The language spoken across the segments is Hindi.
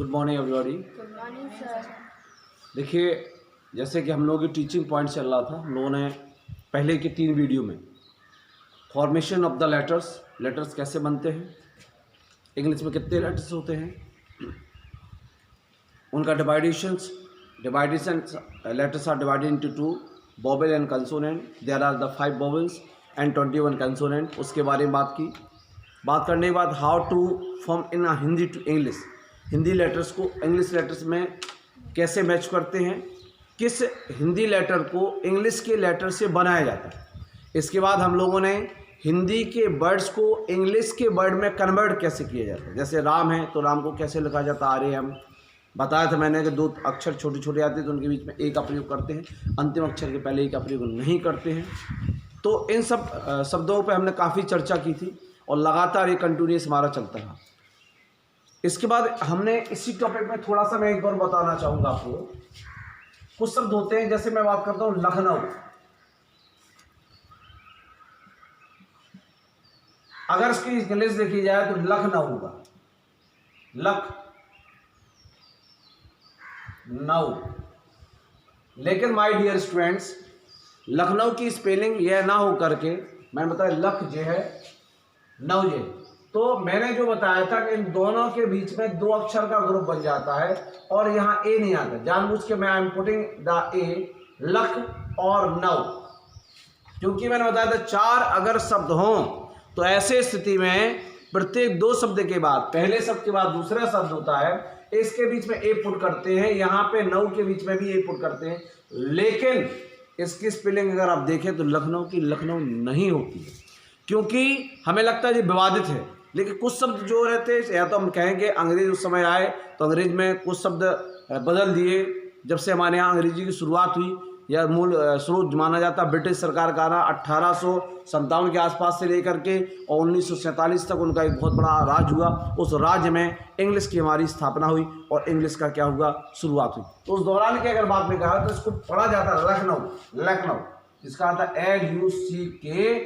Good morning everybody. Good morning sir. देखिए, जैसे कि हम लोगों की टीचिंग पॉइंट चल रहा था, हम लोगों ने पहले के 3 वीडियो में फॉर्मेशन ऑफ द लेटर्स कैसे बनते हैं, इंग्लिश में कितने लेटर्स होते हैं, उनका divideation letters are divided into 2 vowel and consonant. There are the 5 vowels and 21 consonant, उसके बारे में बात करने के बाद how to form in Hindi to English, Hindi letters को इंग्लिश लेटर्स में कैसे मैच करते हैं, किस हिंदी लेटर को इंग्लिश के लेटर से बनाया जाता है। इसके बाद हम लोगों ने हिंदी के वर्ड्स को इंग्लिश के वर्ड में कन्वर्ट कैसे किया जाता है। जैसे राम है तो राम को कैसे लिखा जाता है, RAM बताया था मैंने कि 2 अक्षर छोटे छोटे आते हैं तो उनके बीच में ए का प्रयोग करते हैं, अंतिम अक्षर के पहले ए का प्रयोग नहीं करते हैं। तो इन सब शब्दों पर हमने काफ़ी चर्चा की थी और लगातार ये कंटिन्यूस हमारा चलता रहा। इसके बाद हमने इसी टॉपिक में थोड़ा सा मैं एक बार बताना चाहूँगा आपको, कुछ शब्द होते हैं, जैसे मैं बात करता हूँ लखनऊ। अगर इसकी इंग्लिश देखी जाए तो लखनऊ होगा, लखनऊ। लेकिन माय डियर स्टूडेंट्स, लखनऊ की स्पेलिंग यह ना हो करके मैंने बताया लख जे है नौ जे, तो मैंने जो बताया था कि इन दोनों के बीच में 2 अक्षर का ग्रुप बन जाता है और यहाँ ए नहीं आता। जानबूझ के मैं आई एम पुटिंग द ए, लख और नौ, क्योंकि मैंने बताया था 4 अगर शब्द हों तो ऐसे स्थिति में प्रत्येक 2 शब्द के बाद पहले शब्द के बाद दूसरा शब्द होता है, इसके बीच में ए पुट करते हैं, यहाँ पे 9 के बीच में भी ए पुट करते हैं। लेकिन इसकी स्पेलिंग अगर आप देखें तो लखनऊ की लखनऊ नहीं होती है, क्योंकि हमें लगता है ये विवादित है। लेकिन कुछ शब्द जो रहते हैं, या तो हम कहेंगे अंग्रेज उस समय आए तो अंग्रेज में कुछ शब्द बदल दिए, जब से हमारे यहाँ अंग्रेजी की शुरुआत हुई, या मूल स्रोत माना जाता ब्रिटिश सरकार का आना 1857 के आसपास से लेकर के और 1947 तक उनका एक बहुत बड़ा राज हुआ। उस राज्य में इंग्लिश की हमारी स्थापना हुई और इंग्लिश का क्या हुआ, शुरुआत हुई। तो उस दौरान की अगर बात में कहा तो इसको पढ़ा जाता लखनऊ, जिसका आता LUCKNO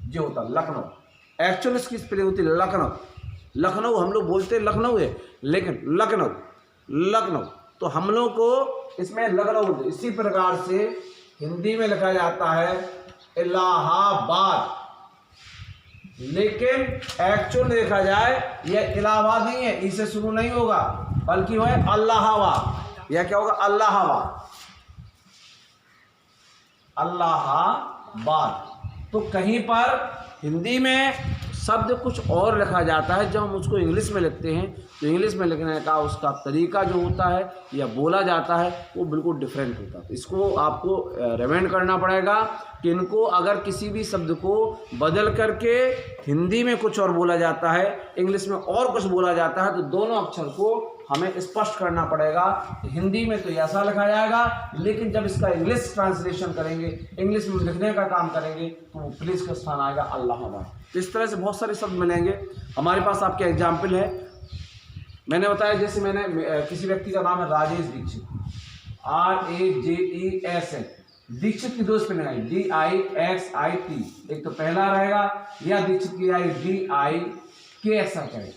जो होता लखनऊ। एक्चुअल इसकी स्पेलिंग होती लखनऊ। हम लोग बोलते लखनऊ है, लेकिन लखनऊ तो हम लोग को इसमें लखनऊ। इसी प्रकार से हिंदी में लिखा जाता है इलाहाबाद, लेकिन एक्चुअल देखा जाए यह इलाहाबाद नहीं है, इससे शुरू नहीं होगा, बल्कि वह अल्लाहाबाद। यह क्या होगा, अल्लाहाबाद। तो कहीं पर हिंदी में शब्द कुछ और लिखा जाता है, जब हम उसको इंग्लिश में लिखते हैं तो इंग्लिश में लिखने का उसका तरीका जो होता है या बोला जाता है वो बिल्कुल डिफरेंट होता है। इसको आपको रिमाइंड करना पड़ेगा कि इनको अगर किसी भी शब्द को बदल करके हिंदी में कुछ और बोला जाता है, इंग्लिश में और कुछ बोला जाता है, तो दोनों अक्षर को हमें स्पष्ट करना पड़ेगा। हिंदी में तो ऐसा लिखा जाएगा, लेकिन जब इसका इंग्लिश ट्रांसलेशन करेंगे, इंग्लिश में लिखने का काम करेंगे, तो वो प्लेस का स्थान आएगा अल्लाहाबाद। तो इस तरह से बहुत सारे शब्द मिलेंगे हमारे पास। आपके एग्जाम्पल है, मैंने बताया जैसे मैंने किसी व्यक्ति का नाम है राजेश दीक्षित, RAJESN, दीक्षित की 2 स्पेलिंग आई, DIXIT। एक तो पहला रहेगा, या दीक्षित की आई DIKSHIT,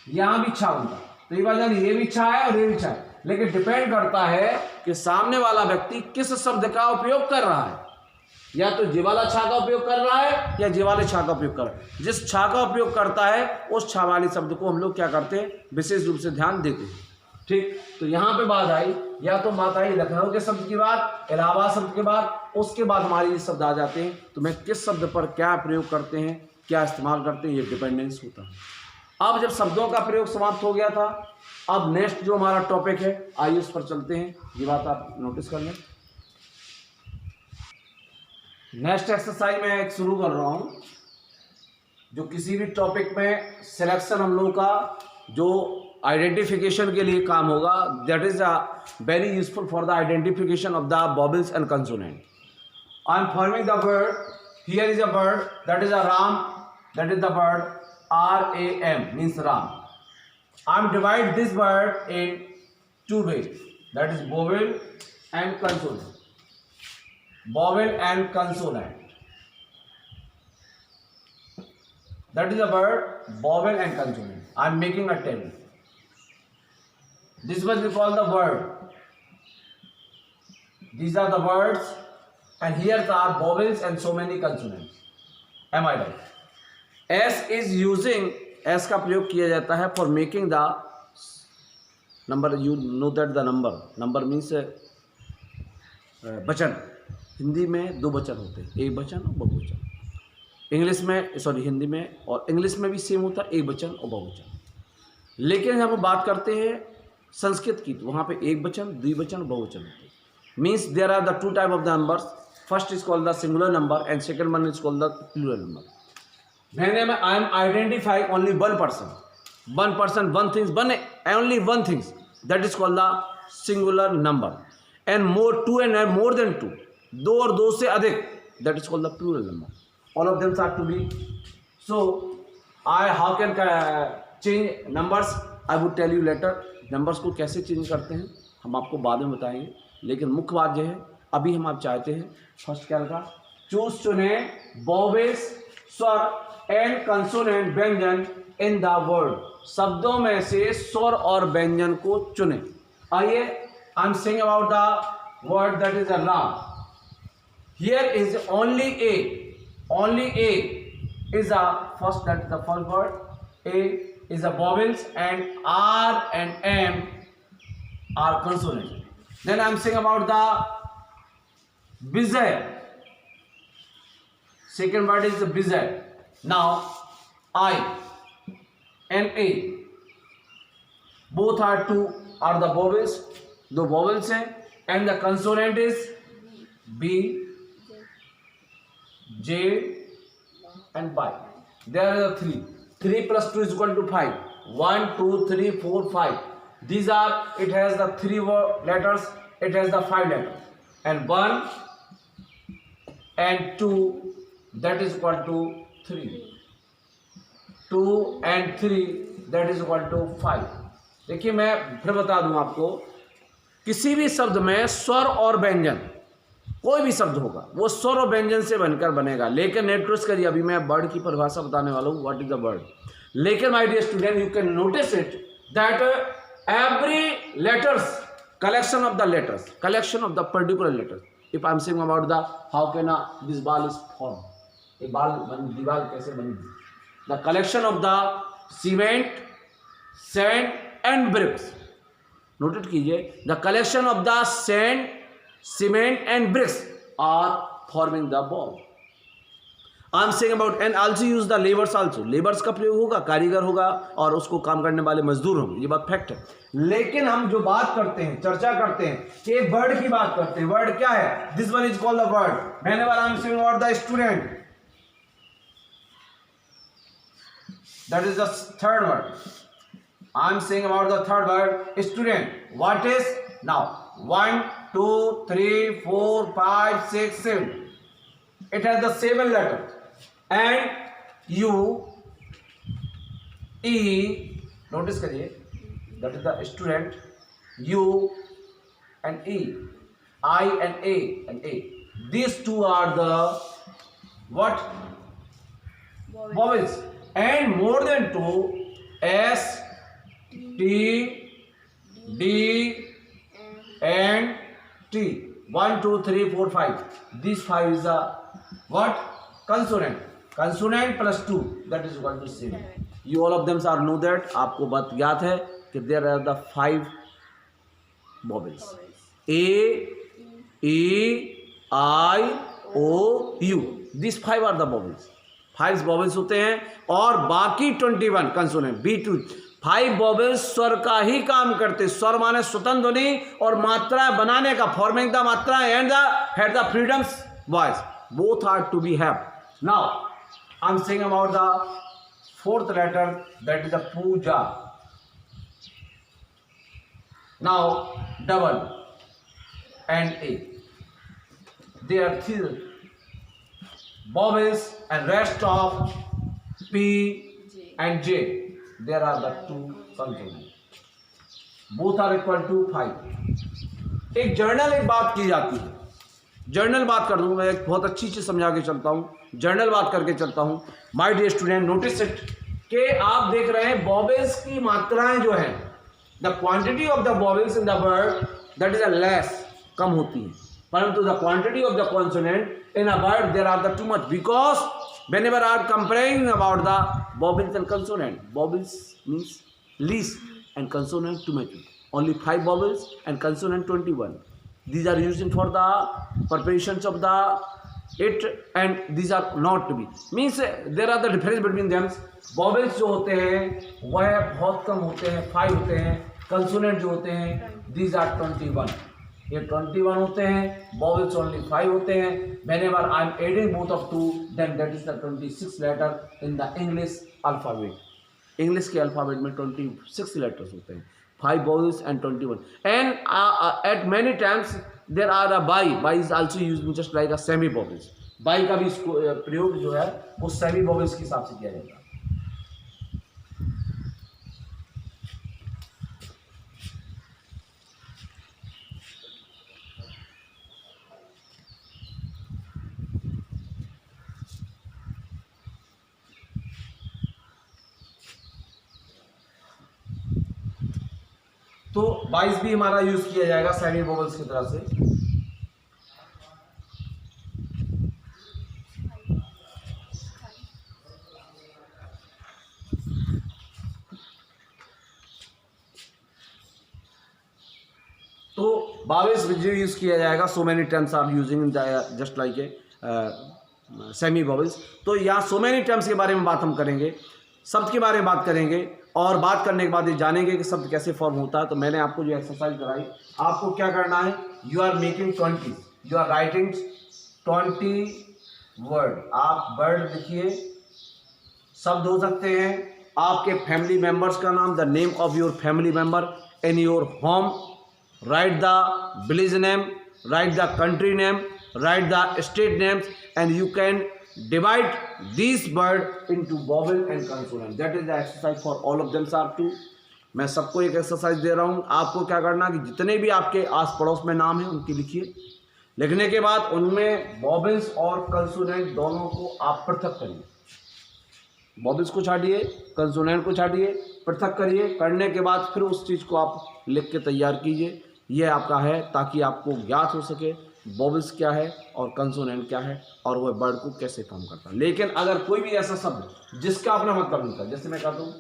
यहाँ भी छा बनता। तो ये बात जानी, ये भी छा है और ये भी छा है, लेकिन डिपेंड करता है कि सामने वाला व्यक्ति किस शब्द का उपयोग कर रहा है, या तो जी वाला छा का उपयोग कर रहा है या जी वाले छा का उपयोग कर रहा है। जिस छा का उपयोग करता है उस छा वाले शब्द को हम लोग क्या करते हैं, विशेष रूप से ध्यान देते हैं। ठीक, तो यहाँ पे बात आई, या तो बात आई लखनऊ के शब्द की बात, इलाहाबाद शब्द के बाद, उसके बाद हमारे ये शब्द आ जाते हैं। तो मैं किस शब्द पर क्या प्रयोग करते हैं, क्या इस्तेमाल करते हैं, ये डिपेंडेंस होता है। अब जब शब्दों का प्रयोग समाप्त हो गया था, अब नेक्स्ट जो हमारा टॉपिक है, आइए उस पर चलते हैं। ये बात आप नोटिस कर लें। नेक्स्ट एक्सरसाइज मैं एक शुरू कर रहा हूँ, जो किसी भी टॉपिक में सिलेक्शन हम लोगों का जो आइडेंटिफिकेशन के लिए काम होगा, that is very useful for the identification of the vowels and consonant. I am forming the word, here is a word, that is a Ram, that is the word RAM means Ram. I am divide this word in 2 ways, that is vowel and consonant. Vowel and consonant. That is the word vowel and consonant. I am making a table. This was we call the word. These are the words, and here are vowels and so many consonants. Am I right? S is using, S का प्रयोग किया जाता है for making the number. You know that the number means वचन. हिंदी में दो वचन होते हैं, एक वचन और बहुवचन. इंग्लिश में, सॉरी, हिंदी में और इंग्लिश में भी सेम होता है, एक वचन और बहुवचन. लेकिन जब हम बात करते हैं संस्कृत की, तो वहाँ पे एक वचन, द्विवचन, बहुवचन होते हैं. Means there are the two type of the numbers. First is called the singular number and second one is called the plural number. मैंने में I am identify only one person, one things, one only one things, that is called the singular number. And more, two and more than two, दो और दो से अधिक, that is called the plural number. All of them are to be. So how can change numbers? I would tell you later. Numbers को कैसे चेंज करते हैं हम आपको बाद में बताएंगे. लेकिन मुख्य बात यह है, अभी हम आप चाहते हैं फर्स्ट क्या लगा, चूज चुने वॉवेल्स, स्वर एंड कंसोनेंट व्यंजन इन द वर्ड. शब्दों में से स्वर और व्यंजन को चुने. आइए, आई am saying about the word that is a Ram. Here is only A is a first, that is the first word. A is a vowels and R and M are consonant. Then I am saying about the Vijay. Second word is Vijay. Now I and A, both are the vowels, दो vowels हैं, and the consonant is B, J and Y. There are the three. 3 plus 2 is equal to 5. 1, 2, 3, 4, 5. These are, it has the 3 letters, it has the 5 letters. And 1 and 2, that is equal to 3. 2 and 3, that is equal to 5. देखिए, मैं फिर बता दूं आपको, किसी भी शब्द में स्वर और व्यंजन, कोई भी शब्द होगा वो स्वर और व्यंजन से बनकर बनेगा. लेकिन नोटिस करिए, अभी मैं वर्ड की परिभाषा बताने वाला हूँ, व्हाट इज द वर्ड. लेकिन my dear student, you can notice it that every letters, collection of the letters, collection of the particular letters. If I am saying about the how can this wall is form, ये दीवार कैसे बनी, the collection of the cement, sand and bricks. Noted कीजिए, the collection of the sand, cement and bricks are forming the ball. I am saying about, and also use the labors also. labors का प्रयोग होगा, कारीगर होगा और उसको काम करने वाले मजदूर होंगे, ये बात फैक्ट है. लेकिन हम जो बात करते हैं, चर्चा करते हैं कि एक वर्ड की बात करते हैं. वर्ड क्या है? This one is called the word. मैंने बोला आई am saying about the student, that is the third word. I am saying about the third word, student. What is now 1, 2, 3, 4, 5, 6, 7. It has the 7 letters. And U, E, notice करिए, that is the student. U and E, I and A. These two are the what? Vowels. And more than 2, S, T, D and T. 1, 2, 3, 4, 5. This 5 is a what? Consonant. Consonant plus 2, that is equal to 7. You all of them are know that. आपको बात याद है कि there are the 5 vowels. A, E, I, O, U. These 5 are the vowels. 5 vowels होते हैं और बाकी 21 consonant. B2. 5 वॉवेल्स स्वर का ही काम करते. स्वर माने स्वतंत्र ध्वनि और मात्रा बनाने का, फॉर्मिंग द मात्रा and the had the freedoms voice, both are to be have. Now I am saying about the fourth letter, that is the Puja. Now double and A, they are 3 vowels and rest of P and J. There are the 2 consonants. Both are equal to 5. एक जर्नल एक बात की जाती है, जर्नल बात कर दूँ, मैं एक बहुत अच्छी चीज़ समझा के चलता हूँ, जर्नल बात करके चलता हूँ। My dear student, notice it कि आप देख रहे हैं वॉवेल्स की मात्राएं जो है, the quantity of the vowels in the word that is a less, कम होती है, परंतु the quantity of the consonant in a word there are the too much, because whenever I am comparing about the vowels and consonant, vowels means least and consonant too much. Only 5 vowels and consonant 21. These are used for the preparations of the it, and these are not to be. Means there are the difference between them. Vowels जो होते हैं वह बहुत कम होते हैं, 5 होते हैं. Consonant जो होते हैं these are 21. ये 21 होते हैं, vowels only 5 होते हैं. Whenever I am adding both of two, then that is the 26 letter in the English alphabet. English के alphabet में 26 letters होते हैं, 5 vowels and 21. And at many times there are a by. By is also used just like a semi vowels. by का भी प्रयोग जो है वो semi vowels के हिसाब से किया जाता है. तो 22 भी हमारा यूज किया जाएगा सेमी वोवल्स की तरह से. तो 22 भी यूज किया जाएगा. So many terms are using just like a semi vowels. तो यहाँ सो मेनी टर्म्स के बारे में बात हम करेंगे, शब्द के बारे में बात करेंगे, और बात करने के बाद ये जानेंगे कि शब्द कैसे फॉर्म होता है. तो मैंने आपको जो एक्सरसाइज कराई, आपको क्या करना है, you are making 20, you are writing 20 word. आप वर्ड लिखिए, शब्द हो सकते हैं आपके फैमिली मेंबर्स का नाम, the name of your family member in your home, right the village name, right the country name, right the state names, and you can divide these word into vowel and consonant. That is the exercise for all of them sir too. मैं सबको एक एक्सरसाइज दे रहा हूँ. आपको क्या करना कि जितने भी आपके आस पड़ोस में नाम है उनकी लिखिए. लिखने के बाद उनमें वॉवेल्स और कंसोनेंट दोनों को आप पृथक करिए. वॉवेल्स को छाटिए, कंसोनेंट को छाटिए, पृथक करिए. करने के बाद फिर उस चीज़ को आप लिख के तैयार कीजिए. ये आपका है ताकि आपको ज्ञात हो सके वॉवेल्स क्या है और कंसोनेंट क्या है और वह वर्ड को कैसे फॉर्म करता है. लेकिन अगर कोई भी ऐसा शब्द जिसका अपना मतलब नहीं था, जैसे मैं कहता हूँ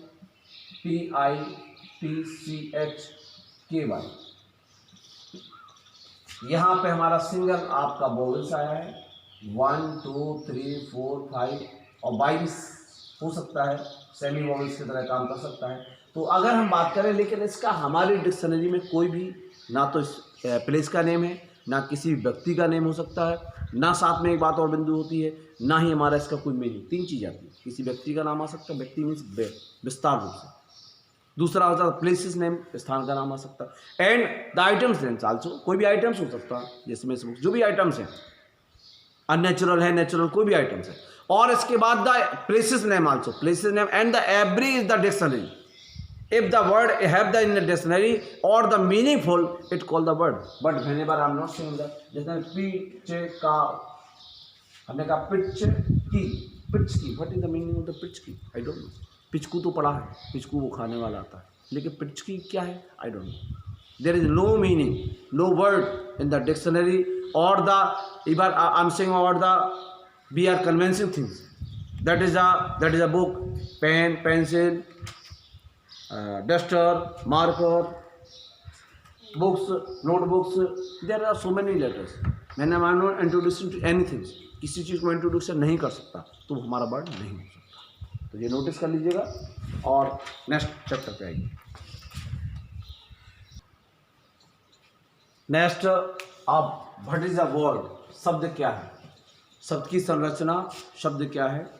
PITCHKY, यहाँ पे हमारा सिंगल आपका वॉवेल्स आया है 1 2 3 4 5 और 22 हो सकता है, सेमी वॉवेल्स की तरह काम कर सकता है. तो अगर हम बात करें, लेकिन इसका हमारी डिक्शनरी में कोई भी ना तो इस प्लेस का नेम है, ना किसी व्यक्ति का नेम हो सकता है, ना साथ में एक बात और बिंदु होती है, ना ही हमारा इसका कोई मीनिंग. 3 चीज़ आती है. किसी व्यक्ति का नाम आ सकता है, व्यक्ति मीन्स विस्तार रूप से. दूसरा होता है प्लेसेस नेम, स्थान का नाम आ सकता है. And the items names also, कोई भी आइटम्स हो सकता है, जिसमें जो भी आइटम्स हैं, अननेचुरल है, नेचुरल, कोई भी आइटम्स है. और इसके बाद the places name also, places name and the every is the dictionary. If the word have the in the dictionary or the meaningful, it called the word. But whenever I am not saying that, जैसे pitch का, हमने कहा pitch की, what is the meaning of the pitch की? I don't know. पिचकू तो पढ़ा है, पिचकू वो खाने वाला आता है, लेकिन pitch की क्या है? I don't know. There is no meaning, no word in the dictionary or the, even I am saying about the, we are convincing things. That is a book, pen, pencil, duster, marker, books, notebooks. There are so many letters. मैंने I am not introducing to anything. किसी चीज़ को इंट्रोडक्शन नहीं कर सकता तो वो हमारा वर्ड नहीं हो सकता. तो ये नोटिस कर लीजिएगा और नेक्स्ट चैप्टर पे आइए. नेक्स्ट, अब व्हाट इज अ वर्ड, शब्द क्या है, शब्द की संरचना, शब्द क्या है.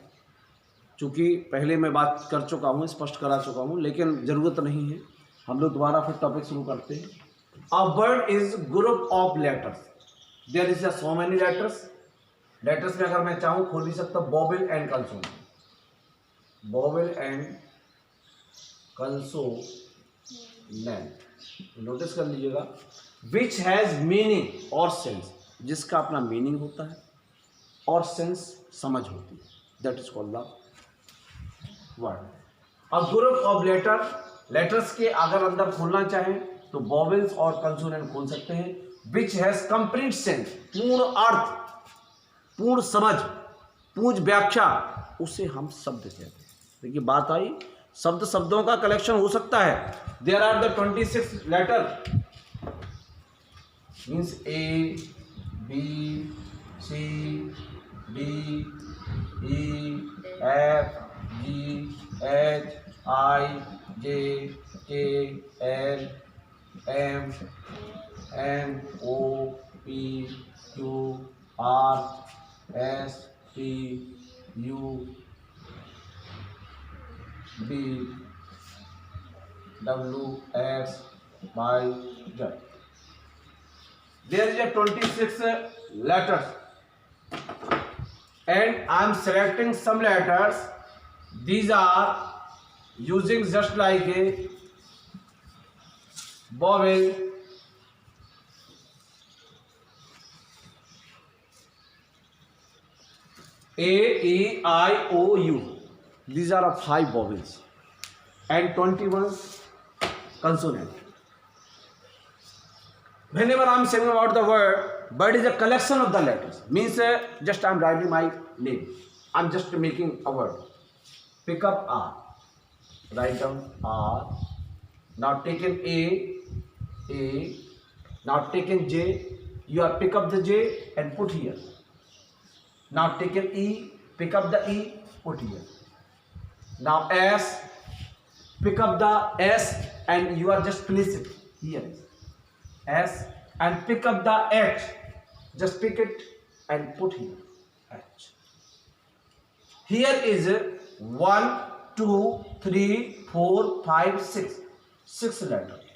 चूँकि पहले मैं बात कर चुका हूँ, स्पष्ट करा चुका हूँ, लेकिन ज़रूरत नहीं है, हम लोग दोबारा फिर टॉपिक शुरू करते हैं. A word is group of letters. There is so many letters. Letters में अगर मैं चाहूँ खोल भी सकता हूँ vowel and consonant. Vowel and consonant, notice कर लीजिएगा. विच हैज़ मीनिंग और सेंस. जिसका अपना मीनिंग होता है और सेंस समझ होती है, that is called the word. अब ग्रुप ऑफ लेटर्स के अगर अंदर खोलना चाहें तो वॉवेल्स और कंसोनेंट खोल सकते हैं, विच हैज कंप्लीट सेंस, पूर्ण अर्थ, पूर्ण समझ, पूर्ण व्याख्या, उसे हम शब्द कहते हैं। देखिए बात आई, शब्दों का कलेक्शन हो सकता है। There are the 26 letter, means A B C D E F G H I J K L M N O P Q R S T U B W X Y Z. There is a 26 letters and I am selecting some letters. These are using just like a vowel, A, E, I, O, U. These are 5 vowels and 21 consonant. Whenever I am saying about the word is a collection of the letters. Means just I am writing my name. I am just making a word. Pick up R. Write down R. Now taken A. Now taken J. You are pick up the J and put here. Now taken E. Pick up the E. Put here. Now S. Pick up the S and you are just place it here. S and pick up the H, just pick it and put here H. Here is 1 2 3 4 5 6 letters,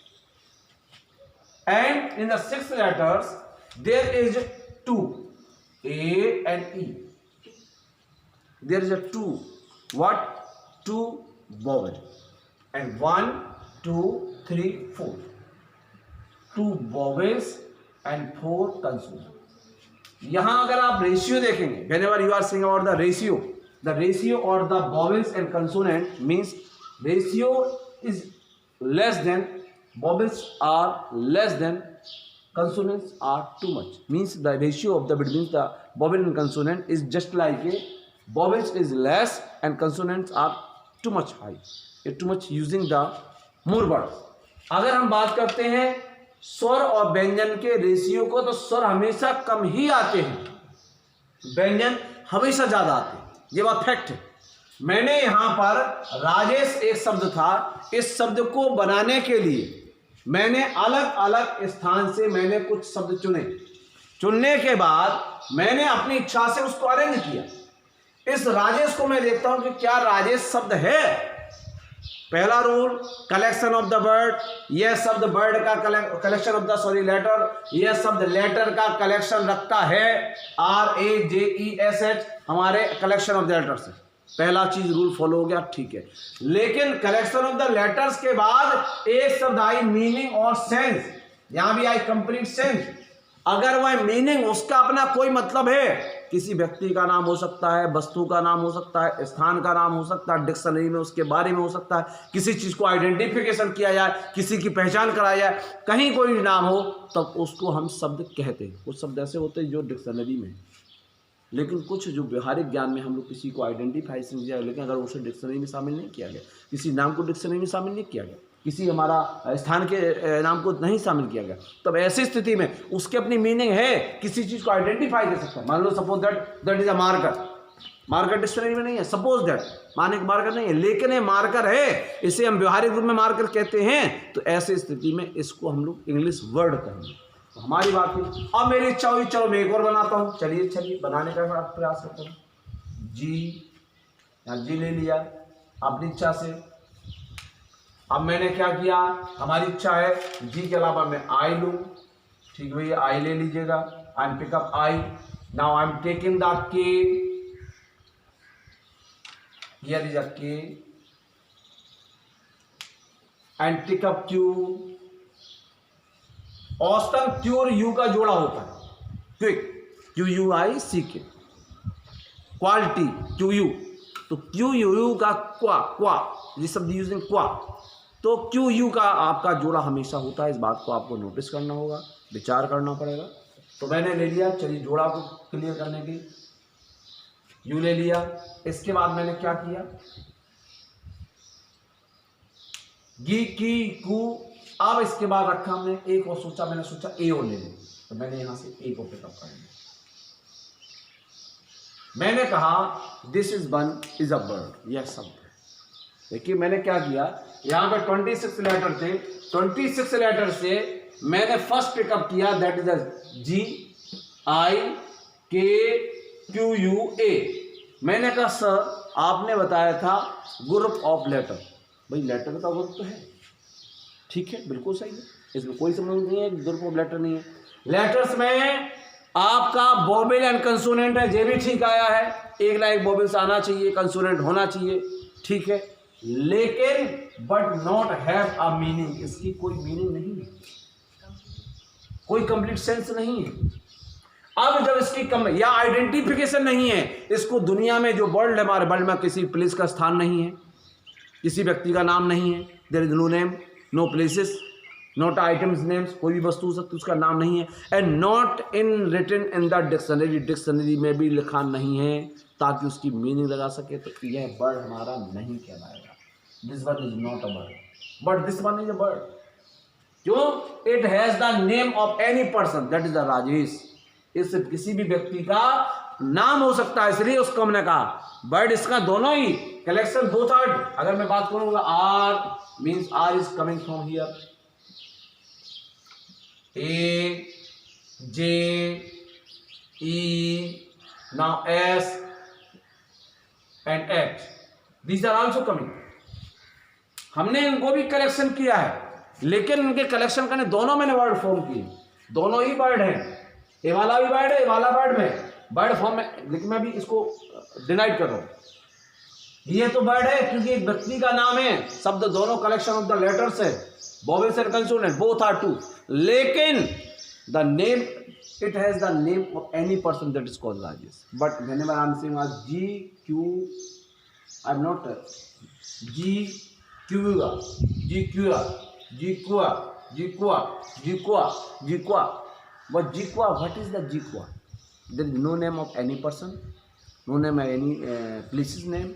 and in the 6 letters there is 2 A and E. There is a 2 vowel and 1 2 3 4 2 vowels and 4 consonants। यहां अगर आप रेशियो देखेंगे, whenever you are saying about the ratio or the vowels and consonant means ratio is less than, vowels are less than, consonants are too much, means the ratio of the between the vowel and consonant is just like a vowels is less and consonants are too much high, too much using the more words। अगर हम बात करते हैं स्वर और व्यंजन के रेशियो को, तो स्वर हमेशा कम ही आते हैं, व्यंजन हमेशा ज्यादा आते हैं, ये बात फैक्ट है। मैंने यहां पर राजेश एक शब्द था, इस शब्द को बनाने के लिए मैंने अलग अलग स्थान से मैंने कुछ शब्द चुनने के बाद मैंने अपनी इच्छा से उसको अरेंज किया। इस राजेश को मैं देखता हूं कि क्या राजेश शब्द है। पहला rule, collection of the word, यह शब्द वर्ड का कलेक्शन ऑफ द लेटर, यह शब्द लेटर का कलेक्शन रखता है, RAJESH हमारे कलेक्शन ऑफ द लेटर्स है। पहला चीज रूल फॉलो हो गया, ठीक है। लेकिन कलेक्शन ऑफ द लेटर्स के बाद एक शब्द आई मीनिंग और सेंस, यहां भी आई कंप्लीट सेंस। अगर वह मीनिंग उसका अपना कोई मतलब है, किसी व्यक्ति का नाम हो सकता है, वस्तु का नाम हो सकता है, स्थान का नाम हो सकता है, डिक्शनरी में उसके बारे में हो सकता है, किसी चीज को आइडेंटिफिकेशन किया जाए, किसी की पहचान कराया जाए, कहीं कोई नाम हो, तब उसको हम शब्द कहते हैं। कुछ शब्द ऐसे होते हैं जो डिक्शनरी में, लेकिन कुछ जो व्यवहारिक ज्ञान में हम लोग किसी को आइडेंटिफाई किया, लेकिन अगर उसे डिक्शनरी में शामिल नहीं किया गया, किसी नाम को डिक्शनरी में शामिल नहीं किया गया, किसी हमारा स्थान के नाम को नहीं शामिल किया गया, तब ऐसी स्थिति में उसकी अपनी मीनिंग है, किसी चीज़ को आइडेंटिफाई कर सकता है। मान लो suppose that is a marker dictionary में नहीं है, सपोज दैट माने मार्कर नहीं है, लेकिन ये मार्कर है, इसे हम व्यवहारिक रूप में मार्कर कहते हैं, तो ऐसी स्थिति में इसको हम लोग इंग्लिश वर्ड कहेंगे। तो हमारी बात है। अब मेरी इच्छा हुई, चलो मैं एक और बनाता हूँ, चलिए बनाने का प्रयास करता हूँ। जी ले लिया अपनी इच्छा से। अब मैंने क्या किया, हमारी इच्छा है जी के अलावा मैं आई लूँ, ठीक भैया आई ले लीजिएगा। I am pick up I, now I am taking the K, here is a K, and pick up Q. औसतन क्यू और यू का जोड़ा होता है, क्विक, QUICK, क्वालिटी, QU, तो QU का क्वा ये शब्द यूजिंग क्वा, तो QU का आपका जोड़ा हमेशा होता है। इस बात को आपको नोटिस करना होगा, विचार करना पड़ेगा। तो मैंने ले लिया, चलिए जोड़ा को क्लियर करने की यू ले लिया। इसके बाद मैंने क्या किया, गी की कू, अब इसके बाद रखा हमने एक और सोचा, मैंने सोचा ए और ले लें, तो मैंने यहां से ए को पिकअप कर लिया। मैंने कहा this is one is a bird, यह शब्द। देखिए मैंने क्या किया, यहां पे 26 लेटर थे, 26 लेटर से मैंने फर्स्ट पिकअप किया, दैट इज GIKQUA। मैंने कहा सर आपने बताया था ग्रुप ऑफ लेटर, भाई लेटर का ग्रुप तो है, ठीक है बिल्कुल सही है, इसमें कोई समझ नहीं है, ग्रुप ऑफ लेटर नहीं है। लेटर्स में आपका वोवेल एंड कंसोनेंट है, ये भी ठीक आया है, एक ना एक वोवेल्स आना चाहिए, कंसोनेंट होना चाहिए, ठीक है, लेकिन but not have a meaning, इसकी कोई मीनिंग नहीं है, कोई कंप्लीट सेंस नहीं है। अब जब इसकी या आइडेंटिफिकेशन नहीं है, इसको दुनिया में जो वर्ल्ड है, हमारे वर्ल्ड में किसी प्लेस का स्थान नहीं है, किसी व्यक्ति का नाम नहीं है, there is no name, no places, not items names, कोई भी वस्तु हो सकती उसका नाम नहीं है, and not in written in the dictionary, dictionary में भी लिखा नहीं है ताकि उसकी मीनिंग लगा सके, तो यह बर्ड हमारा नहीं कहलाएगा। This one is not a bird, but this one is a bird. क्यों? It has the name of any person, that is the Rajesh, इस किसी भी व्यक्ति का नाम हो सकता है, इसलिए उसको हमने कहा बर्ड। इसका दोनों ही कलेक्शन दो थर्ड, अगर मैं बात करूंगा R means R is coming from here, A J E, now S and H, these are also coming. हमने इनको भी कलेक्शन किया है, लेकिन इनके कलेक्शन करने दोनों मैंने वर्ड फॉर्म किए, दोनों ही बर्ड हैं, ए वाला भी बर्ड है, ए वाला बर्ड में बर्ड फॉर्म में, लेकिन मैं भी इसको डिनाइड कर रहा हूं, ये तो बर्ड है क्योंकि एक व्यक्ति का नाम है, शब्द दोनों कलेक्शन ऑफ द लेटर्स है, vowels and consonant both are two, लेकिन the name it has the name of any person that is called Rajesh, but whenever I am saying G Q, I am not G qua, G qua, G qua, G qua, G qua, G क्वा, but jikwa, what is the jikwa? There is no name of any person, no name of any places name,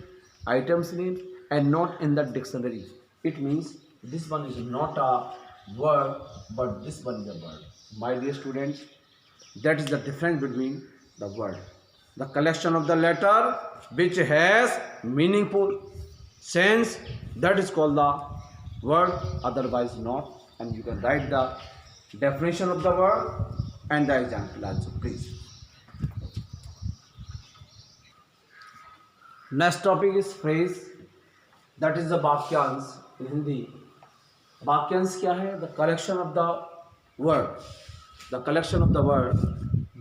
items name, and not in the dictionary. It means this one is not a word, but this one is a word. My dear students, that is the difference between the word, the collection of the letter which has meaningful sense, that is called the word, otherwise not. And you can write the definition of the word and the example also, please. Next topic is phrase, that is the वाक्यांश in Hindi. वाक्यांश क्या है? The collection of the word, the collection of the word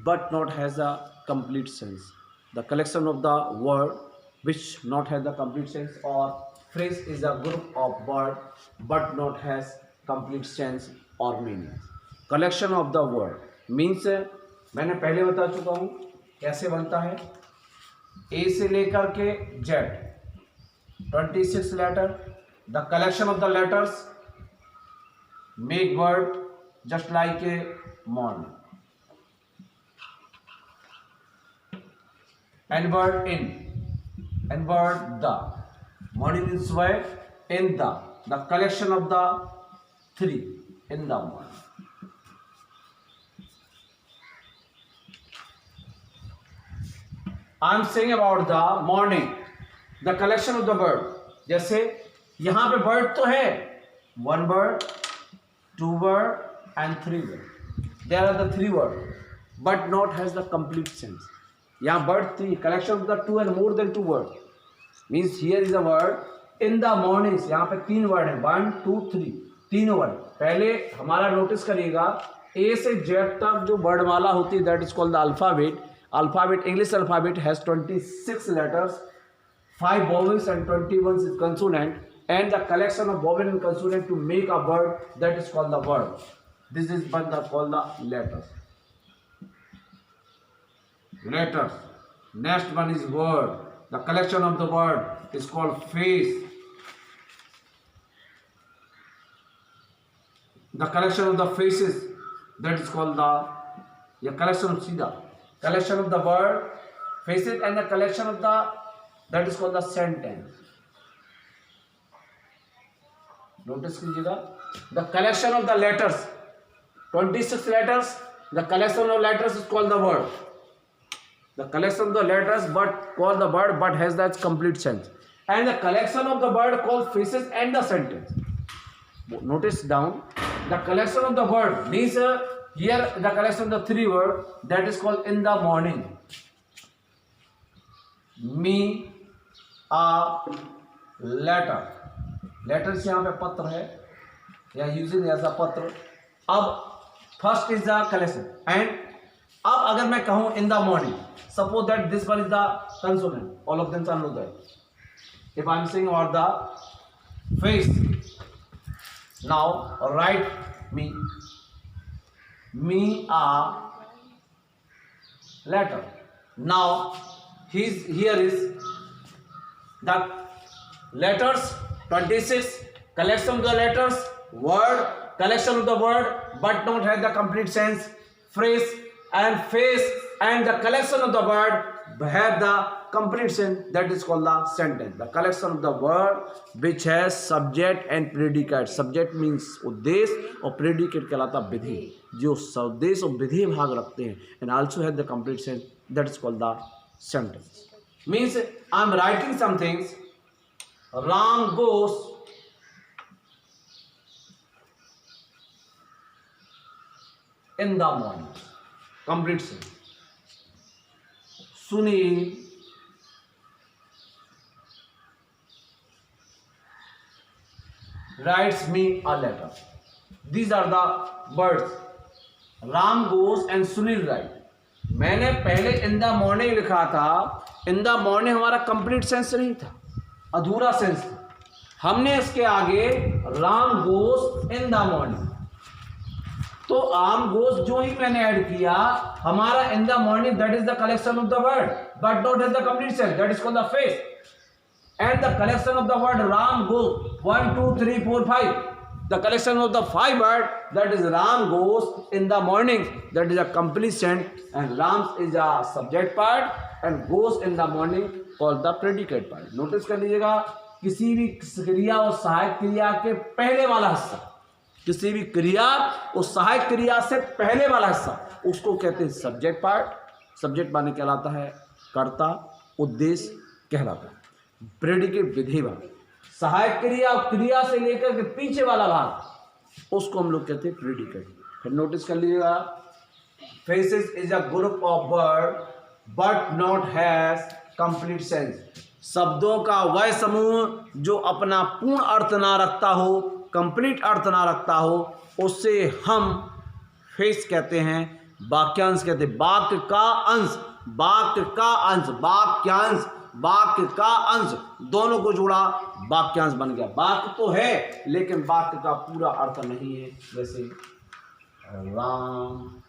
but not has a complete sense, the collection of the word which not has the complete sense, or phrase is a group of word but not has complete sense or meaning. Collection of the word means, मैंने पहले बता चुका हूं कैसे बनता है, ए से लेकर के Z 26 letter, the collection of the letters make word just like a morning, an word in, an word the, morning means सुबह, in the collection of the three in the morning. I am saying about the morning, the collection of the bird, जैसे यहां पे बर्ड तो है, one bird, two bird and three bird, there are the three word but not has the complete sense. यहां bird three, collection of the two and more than two word, means here is a word in the mornings, यहां पे तीन वर्ड है, 1 2 3, तीनों वर्ड। पहले हमारा नोटिस करिएगा, ए से जेड तक जो वर्डमाला होती है that is called the alphabet. Alphabet, English alphabet has 26 letters, 5 vowels and 21 is consonant, and the collection of vowel and consonant to make a word, that is called the word. This is called the letters. letters. Next one is word. The collection of the word is called phrase. The collection of the phrases, that is called the collection of सीधा collection of the word phrases and the collection of the, that is called the sentence. Notice कीजिएगा, the collection of the letters, 26 letters, the collection of letters is called the word. The collection of the letters but called the word but has that complete sense. And the collection of the word called phrases and the sentence. Notice down, the collection of the word means here the collection of the three word, that is called in the morning. Me, a letter. Letters यहाँ पे पत्र है या यूजिंग एज अ पत्र. अब first is the collection and अब अगर मैं कहूं in the morning, suppose that this one is the consonant, all of them are know that. If I am saying about the face, now write me a letter. Now here is the letters 26, collection of the letters, word, collection of the word but don't have the complete sense, phrase and face, and the collection of the word have the complete sense, that is called the sentence. The collection of the word which has subject and predicate. Subject means उद्देश्य और predicate कहलाता विधि, जो उद्देश्य और विधि भाग रखते हैं, and also have the complete sense, that is called the sentence. Means I am writing some things. Ram goes in the morning, complete sense. Sunil writes me a letter. These are the words. Ram goes and Sunil write. मैंने पहले इन द मॉर्निंग लिखा था. इन द मॉर्निंग हमारा कंप्लीट सेंस नहीं था, अधूरा सेंस था. हमने इसके आगे राम गोस इन द मॉर्निंग, तो राम गोस जो ही मैंने ऐड किया, हमारा इन the morning that is the collection of the word but not has the complete sense, that is called the face. And the collection of the word Ram goes 1 2 3 4 5, the collection of the 5 word, that is Ram goes in the morning, that is a complete sentence, and Ram is a subject part and goes in the morning called the predicate part. Notice कर लीजिएगा, किसी भी क्रिया और सहायक क्रिया के पहले वाला हिस्सा, किसी भी क्रिया और सहायक क्रिया से पहले वाला हिस्सा, उसको कहते हैं सब्जेक्ट पार्ट. सब्जेक्ट माने कहलाता है कर्ता, उद्देश्य कहलाता है, प्रेडिकेट विधि भाग, सहायक क्रिया और क्रिया से लेकर के पीछे वाला भाग, उसको हम लोग कहते हैं प्रेडिकेट. फिर नोटिस कर लीजिएगा, faces is a group of word but not has complete sense. शब्दों का वह समूह जो अपना पूर्ण अर्थ ना रखता हो, कंप्लीट अर्थ ना रखता हो, उससे हम फेस कहते हैं, वाक्यांश कहते हैं. वाक्य का अंश, वाक्य का अंश, वाक्यांश, वाक्य का अंश, दोनों को जोड़ा वाक्यांश बन गया. वाक्य तो है लेकिन वाक्य का पूरा अर्थ नहीं है. जैसे Ram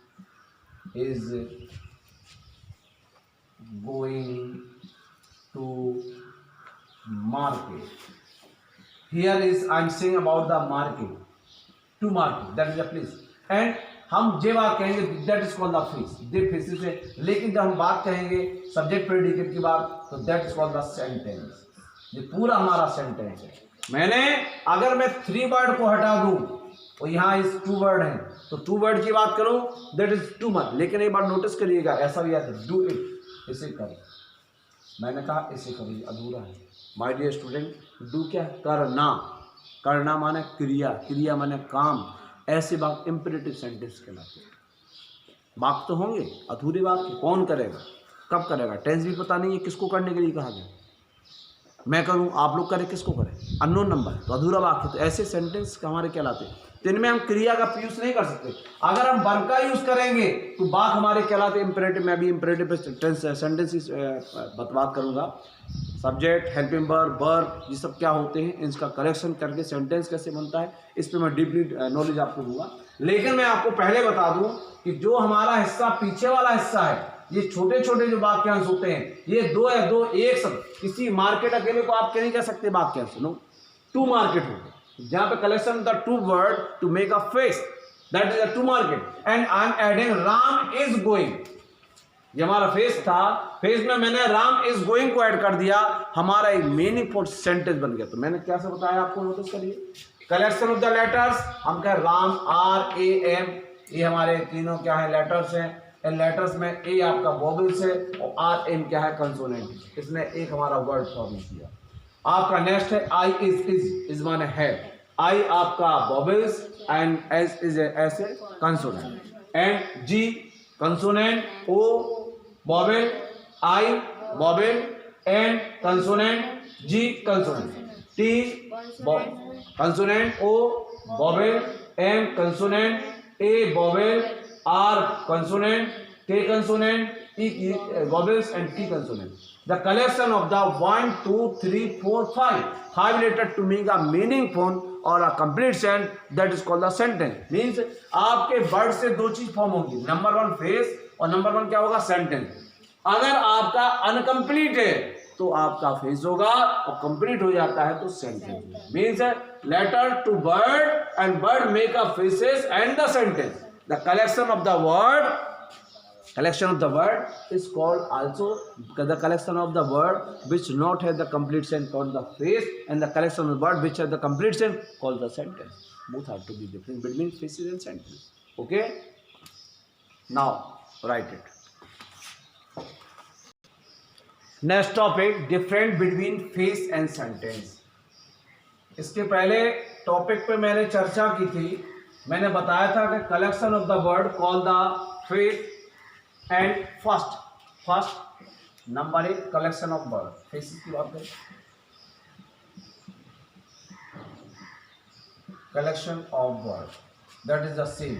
is going to market. Here is I am saying about the market, to market, that is a place. And हम जे बात कहेंगे that is called the face, they faces से. लेकिन जब हम बात कहेंगे सब्जेक्ट प्रेडिकेट की बात, तो that is called the sentence. ये पूरा हमारा सेंटेंस है. मैंने अगर मैं 3 वर्ड को हटा दूं और यहाँ इस 2 वर्ड हैं, तो 2 वर्ड की बात करूं दैट इज टू मच. लेकिन एक बार नोटिस करिएगा, ऐसा भी आता है डू इट, इसे कर. मैंने कहा इसे करिए, अधूरा है. माय डियर स्टूडेंट, डू क्या, करना. करना माने क्रिया, क्रिया माने काम. ऐसे वाक्य इंपेरेटिव सेंटेंस कहलाते हैं. वाक्य तो होंगे, अधूरे वाक्य कौन करेगा, कब करेगा, टेंस भी पता नहीं है किसको करने के लिए कहा गया. मैं करूं, आप लोग करें, किसको करें, अननोन नंबर, तो अधूरा वाक्य. तो ऐसे सेंटेंस हमारे कहलाते हैं. तो इनमें हम क्रिया का यूज नहीं कर सकते. अगर हम वर्ब का यूज करेंगे तो बात हमारे कहलाते इंपेरेटिव. मैं भी इंपेरेटिव सेंटेंसेस बात करूंगा. सब्जेक्ट, हेल्पिंग वर्ब, वर्ब, ये सब क्या होते हैं, इनका करेक्शन करके सेंटेंस कैसे बनता है, इस पर मैं डीपली नॉलेज आपको दूंगा. लेकिन मैं आपको पहले बता दूं कि जो हमारा हिस्सा पीछे वाला हिस्सा है, ये छोटे छोटे जो वाक्यांश होते हैं, ये दो है, दो एक सब, किसी मार्केट अकेले को आप क्या नहीं कह सकते वाक्यांश, नो, टू मार्केट होगा, जहां पे collection the two word to make a face, that is a to market. And I am adding Ram is going, ये हमारा फेस था, फेस में मैंने राम इज गोइंग को ऐड कर दिया, हमारा एक मीनिंगफुल सेंटेंस बन गया। तो मैंने क्या से बताया आपको, नोटिस करिए, कलेक्शन ऑफ द लेटर्स, हम कह राम आर ए एम, ये हमारे तीनों क्या है लेटर्स हैं, इन लेटर्स में ए आपका वोवेल्स है और आर एम क्या है कंसोनेंट, इसने एक हमारा वर्ड फॉर्म किया। आपका नेक्स्ट है आई इज माने है, आई आपका वोवेल्स एंड एस इज ऐसे consonant, and G consonant, O vowel, I vowel, N consonant, G consonant, T consonant, O vowel, M consonant, A vowel, R consonant, K consonant, E vowels and T consonant. The collection of the 1, 2, 3, 4, 5 related to make a meaningful or a complete sentence, that is called the sentence। Means आपके वर्ड से दो चीज फॉर्म होगी, नंबर वन फेस और नंबर वन क्या होगा सेंटेंस। अगर आपका अनकम्प्लीट है तो आपका फेस होगा और कंप्लीट हो जाता है तो sentence. Means letter to word and word make a faces and the sentence. The collection of the word, collection of the word is called also the collection of the word which not have the complete sentence called the phrase, and the collection of the word which have the complete sentence called the sentence. Both have to be different between phrases and sentence. Okay, now write it. Next topic, different between phrase and sentence. इसके पहले टॉपिक पे मैंने चर्चा की थी, मैंने बताया था कि collection of the word call the phrase and first number एक कलेक्शन ऑफ वर्ड, फेसेस की बात करें, collection of word that is the same,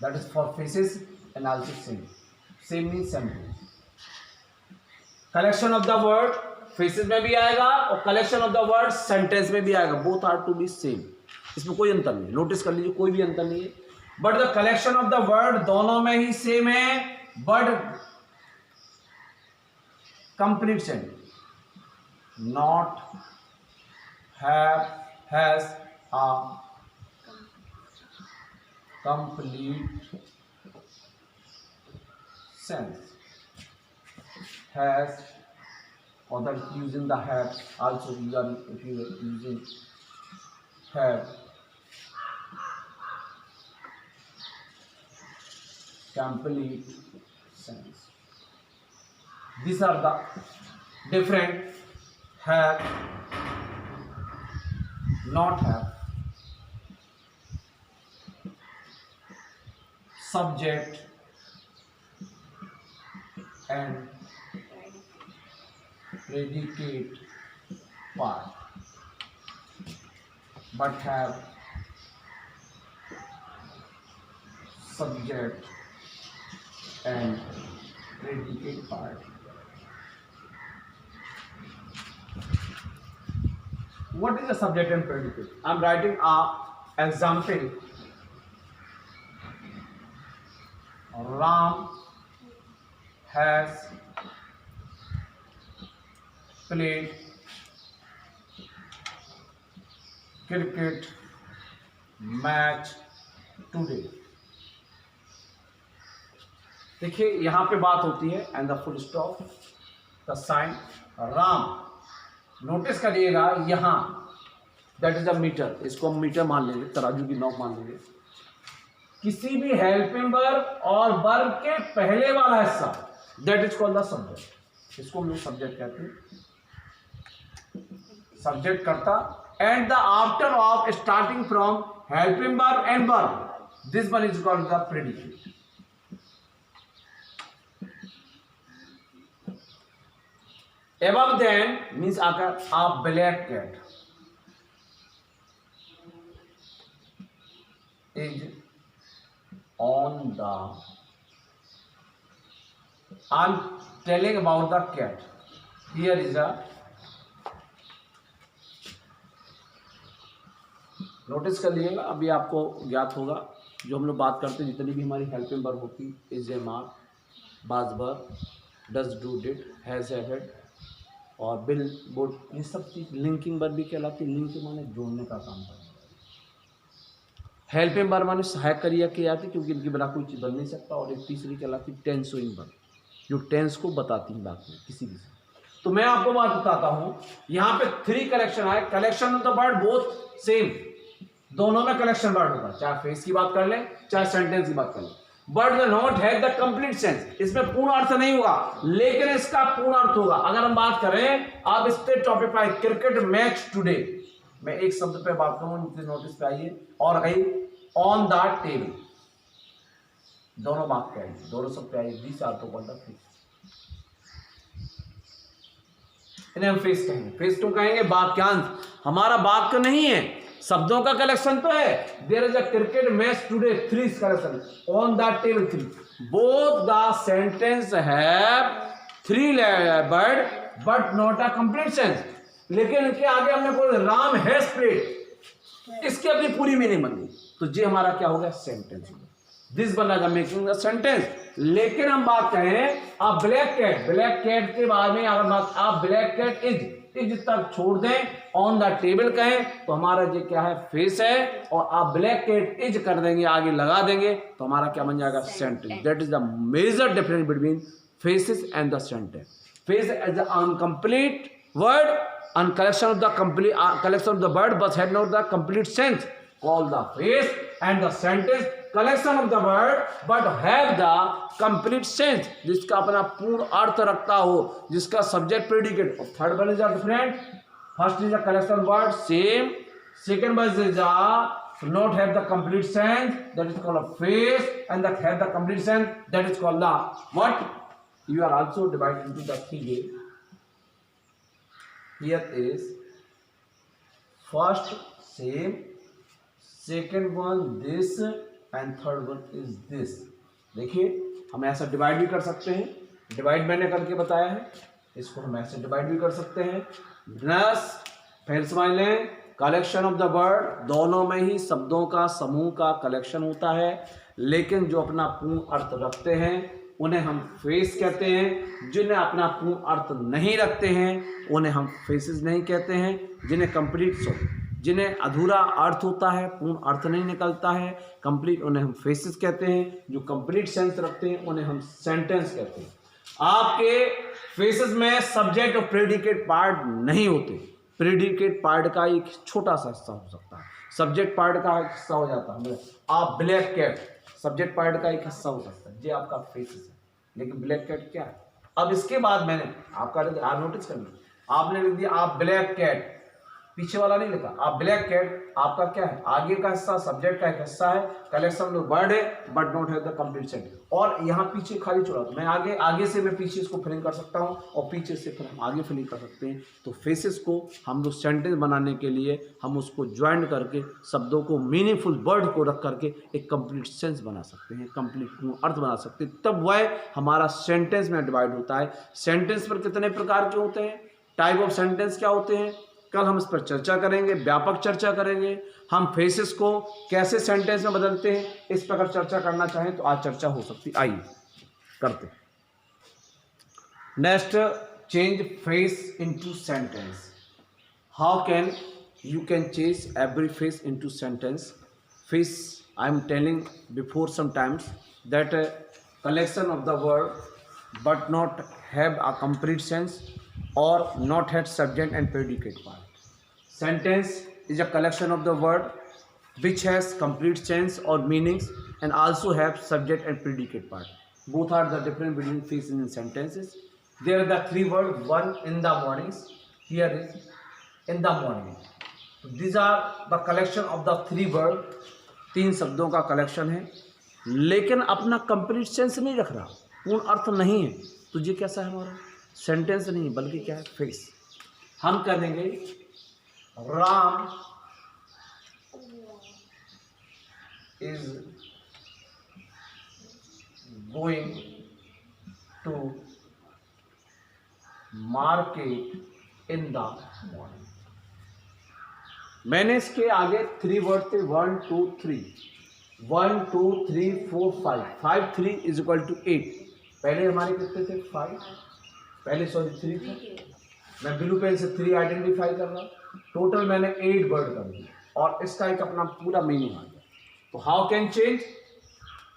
that is for phrases and also same mean sentence. Collection of the word phrases में भी आएगा और collection of the word sentence में भी आएगा, both are to be same, इसमें कोई अंतर नहीं, नोटिस कर लीजिए कोई भी अंतर नहीं है। But the collection of the word दोनों में ही सेम है, but complete sentence, not have has a complete sense, has or that using the have also, you are if you are using have complete sense. These are the different have, not have, subject and predicate part, but have subject and predicate part. What is the subject and predicate? I am writing a example. Ram has played cricket match today. देखिए यहां पे बात होती है and the full stop the sign राम, नोटिस करिएगा यहां दैट इज अ मीटर, इसको हम मीटर मान लेंगे, तराजू की नोक मान लेंगे। किसी भी हेल्पिंग वर्ब और वर्ब के पहले वाला हिस्सा that is called the subject, इसको हम लोग सब्जेक्ट कहते हैं, सब्जेक्ट करता and the after of starting from helping verb and verb, this one is called the predicate. Above then means a black cat is on the, I'm telling about the cat, here is a, notice कर लीजिएगा अभी आपको ज्ञात होगा जो हम लोग बात करते हैं, जितनी भी हमारी हेल्पिंग वर्ब होती, इज ए मार, बाज verb, does do did, has had और बिल बोर्ड, ये सब चीज़ लिंकिंग वर्ब भी कहलाती है। लिंकिंग माने जोड़ने का काम करना। हेल्पिंग वर्ब माने सहायक क्रिया की जाती है, क्योंकि इनके बिना कोई चीज़ बन नहीं सकता। और एक तीसरी कहलाती टेंस शोइंग वर्ब, जो टेंस को बताती है बात में किसी भी। तो मैं आपको बात बताता हूं, यहाँ पे 3 कलेक्शन आए। Collection of the word both same, दोनों में कलेक्शन वर्ड होगा, चाहे फेस की बात कर ले चाहे सेंटेंस की बात कर ले। But the not have the complete sense, इसमें पूर्ण अर्थ नहीं होगा, लेकिन इसका पूर्ण अर्थ होगा। अगर हम बात करें, आप इस पे टॉपिक पे क्रिकेट मैच टुडे, मैं एक शब्द पे बात करूं, नोटिस पे आइए, और आई ऑन द टेबल, दोनों बात पे आइए, दोनों सब पे आइए। 20 आर तो बोलता इन्हें हम फेस कहेंगे। फेस क्यों कहेंगे? वाक्यांश, हमारा वाक्य नहीं है, शब्दों का कलेक्शन तो है। There is a cricket match today, 3 collection on the table 3, both the sentence have 3 word but not a complete sense. लेकिन इनके आगे हमने बोला राम हैज प्लेड, इसकी अपनी पूरी मीनिंग बन गई, तो ये हमारा क्या हो गया? सेंटेंस। दिस बनेगा मेकिंग द सेंटेंस। लेकिन हम बात करें अब ब्लैक कैट, ब्लैक कैट के बारे में अगर बात, आप ब्लैक कैट इज तक छोड़ दें, ऑन द टेबल कहें, तो हमारा ये क्या है? फेस है। और आप ब्लैक कैट इज कर देंगे, आगे लगा देंगे, तो हमारा क्या बन जाएगा? Sentence. That is the major difference between phrases and the sentence. Phrase as the incomplete word, and collection of the complete collection of the word but had not the complete sense, called the phrase, and the sentence collection of the word but have the complete sense, जिसका अपना पूर्ण अर्थ रखता हो, जिसका सब्जेक्ट प्रेडिकेट। और third one is different, first is the collection word same, second one is not have the complete sense, that is called a phrase, and that have the complete sense, that is called the what? You are also divided into the 3 ways. Here is first same, second one this, and third one is this. देखिए हम ऐसा डिवाइड भी कर सकते हैं, डिवाइड मैंने करके बताया है, इसको हम ऐसे डिवाइड भी कर सकते हैं। नस फिर समझ लें, कलेक्शन ऑफ द वर्ड, दोनों में ही शब्दों का समूह का कलेक्शन होता है, लेकिन जो अपना पूर्ण अर्थ रखते हैं उन्हें हम फेस कहते हैं। जिन्हें अपना पूर्ण अर्थ नहीं रखते हैं उन्हें हम फेसेस नहीं कहते हैं। जिन्हें अधूरा अर्थ होता है, पूर्ण अर्थ नहीं निकलता है कंप्लीट, उन्हें हम फेसेस कहते हैं। जो कंप्लीट सेंस रखते हैं उन्हें हम सेंटेंस कहते हैं। आपके फेसेस में सब्जेक्ट और प्रेडिकेट पार्ट नहीं होते, प्रेडिकेट पार्ट का एक छोटा सा हिस्सा हो सकता है, सब्जेक्ट पार्ट का हिस्सा हो जाता है। आप ब्लैक कैट, सब्जेक्ट पार्ट का एक हिस्सा हो सकता है, ये आपका फेसेस है, लेकिन ब्लैक कैट क्या है? अब इसके बाद मैंने आपका आप नोटिस कर लिया, आपने लिख दिया आप ब्लैक कैट, पीछे वाला नहीं लिखा, आप ब्लैक कैट, आपका क्या है? आगे का हिस्सा सब्जेक्ट का एक हिस्सा है, कलेक्शन ऑफ वर्ड है but not have the complete sentence. और यहाँ पीछे खाली छोड़ा, तो मैं आगे से मैं पीछे इसको फिलिंग कर सकता हूँ और पीछे से फिर हम आगे फिलिंग कर सकते हैं। तो फेसेस को हम लोग सेंटेंस बनाने के लिए हम उसको ज्वाइन करके शब्दों को मीनिंगफुल वर्ड को रख करके एक कंप्लीट सेंस बना सकते हैं, कंप्लीट अर्थ बना सकते हैं, तब वह हमारा सेंटेंस में डिवाइड होता है। सेंटेंस पर कितने प्रकार के होते हैं, टाइप ऑफ सेंटेंस क्या होते हैं, कल हम इस पर चर्चा करेंगे, व्यापक चर्चा करेंगे। हम फेसेस को कैसे सेंटेंस में बदलते हैं, इस पर अगर चर्चा करना चाहें तो आज चर्चा हो सकती, आइए करते हैं। Next, change phrase into sentence. How can you can change every phrase into sentence? Phrase, I am telling before some times that collection of the word but not have a complete sense or not had subject and predicate part. Sentence is a collection of the word which has complete sense or meanings and also have subject and predicate part. Both are the difference between phases and sentences. There are the 3 words, one in the mornings, here is in the morning. These are the collection of the 3 words, 3 शब्दों का कलेक्शन है, लेकिन अपना कंप्लीट सेंस नहीं रख रहा, पूर्ण अर्थ नहीं है। तो ये कैसा है? हमारा सेंटेंस नहीं बल्कि क्या है? फेस। हम कर देंगे Ram is going to market in the morning. मैंने इसके आगे 3 वर्ड थे, 1 2 3, 1 2 3 4 5 5 3 इज इक्वल टू 8। पहले हमारे कितने थे 5, पहले सॉरी 3 थे। मैं ब्लू पेन से 3 आइडेंटिफाई कर रहा हूँ। टोटल मैंने 8 वर्ड कर दिया और इसका एक अपना पूरा मीनिंग आ गया। तो how can change